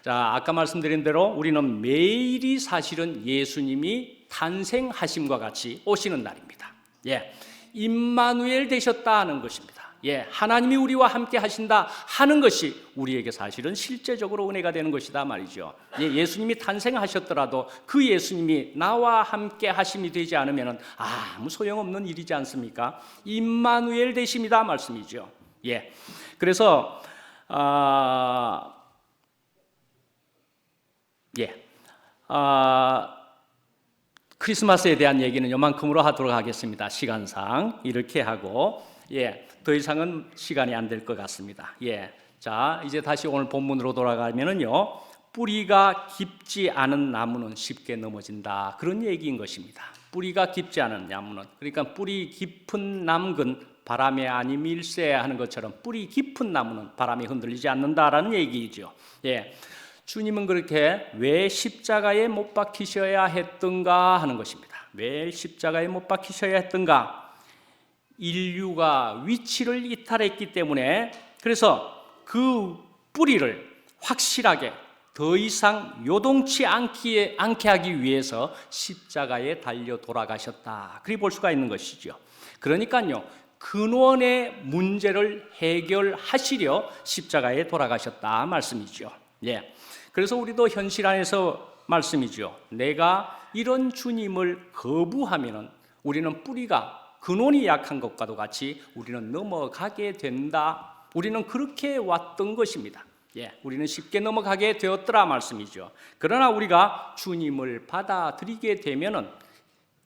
자, 아까 말씀드린 대로 우리는 매일이 사실은 예수님이 탄생하심과 같이 오시는 날입니다. 임마누엘 되셨다 하는 것입니다. 하나님이 우리와 함께 하신다 하는 것이 우리에게 사실은 실제적으로 은혜가 되는 것이다 말이죠. 예수님이 탄생하셨더라도 그 예수님이 나와 함께 하심이 되지 않으면 아무 소용없는 일이지 않습니까? 임마누엘 되심이다 말씀이죠. 그래서 크리스마스에 대한 얘기는 이만큼으로 하도록 하겠습니다. 시간상 이렇게 하고 더 이상은 시간이 안 될 것 같습니다. 자, 이제 다시 오늘 본문으로 돌아가면은요, 뿌리가 깊지 않은 나무는 쉽게 넘어진다, 그런 얘기인 것입니다. 뿌리가 깊지 않은 나무는, 그러니까 뿌리 깊은 나무는 바람에 아니 밀세 하는 것처럼 뿌리 깊은 나무는 바람에 흔들리지 않는다라는 얘기이죠. 주님은 그렇게 왜 십자가에 못 박히셔야 했던가 하는 것입니다. 왜 십자가에 못 박히셔야 했던가? 인류가 위치를 이탈했기 때문에, 그래서 그 뿌리를 확실하게 더 이상 요동치 않게 하기 위해서 십자가에 달려 돌아가셨다, 그리 볼 수가 있는 것이죠. 그러니까요, 근원의 문제를 해결하시려 십자가에 돌아가셨다 말씀이죠. 그래서 우리도 현실 안에서 말씀이죠. 내가 이런 주님을 거부하면은 우리는 뿌리가 근원이 약한 것과도 같이 우리는 넘어가게 된다. 우리는 그렇게 왔던 것입니다. 우리는 쉽게 넘어가게 되었더라 말씀이죠. 그러나 우리가 주님을 받아들이게 되면은,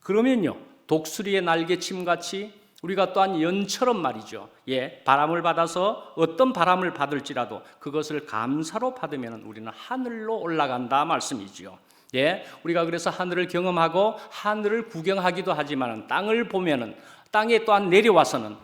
그러면요, 독수리의 날개침 같이 우리가 또한 연처럼 말이죠. 바람을 받아서 어떤 바람을 받을지라도 그것을 감사로 받으면 우리는 하늘로 올라간다 말씀이죠. 우리가 그래서 하늘을 경험하고 하늘을 구경하기도 하지만 땅을 보면은, 땅에 또한 내려와서는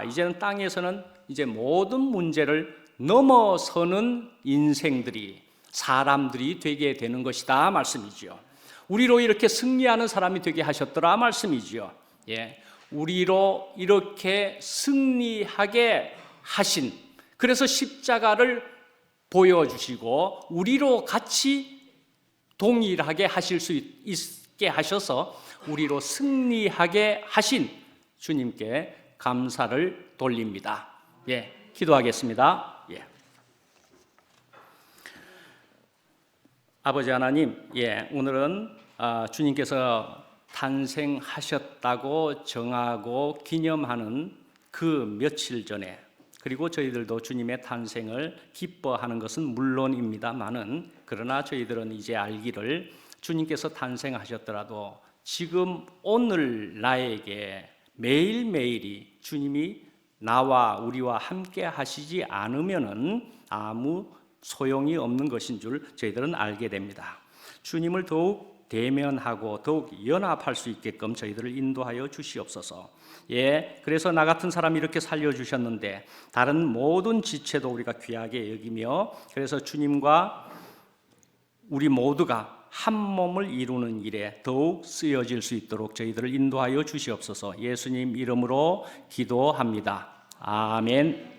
이제는 땅에서는 이제 모든 문제를 넘어서는 인생들이, 사람들이 되게 되는 것이다 말씀이죠. 우리로 이렇게 승리하는 사람이 되게 하셨더라 말씀이죠. 우리로 이렇게 승리하게 하신, 그래서 십자가를 보여주시고 우리로 같이 동일하게 하실 수 있게 하셔서 우리로 승리하게 하신 주님께 감사를 돌립니다. 기도하겠습니다. 아버지 하나님, 오늘은 주님께서 탄생하셨다고 정하고 기념하는 그 며칠 전에, 그리고 저희들도 주님의 탄생을 기뻐하는 것은 물론입니다만은, 그러나 저희들은 이제 알기를 주님께서 탄생하셨더라도 지금 오늘 나에게 매일매일이 주님이 나와 우리와 함께 하시지 않으면은 아무 소용이 없는 것인 줄 저희들은 알게 됩니다. 주님을 더욱 대면하고 더욱 연합할 수 있게끔 저희들을 인도하여 주시옵소서. 그래서 나 같은 사람이 이렇게 살려주셨는데 다른 모든 지체도 우리가 귀하게 여기며, 그래서 주님과 우리 모두가 한 몸을 이루는 일에 더욱 쓰여질 수 있도록 저희들을 인도하여 주시옵소서. 예수님 이름으로 기도합니다. 아멘.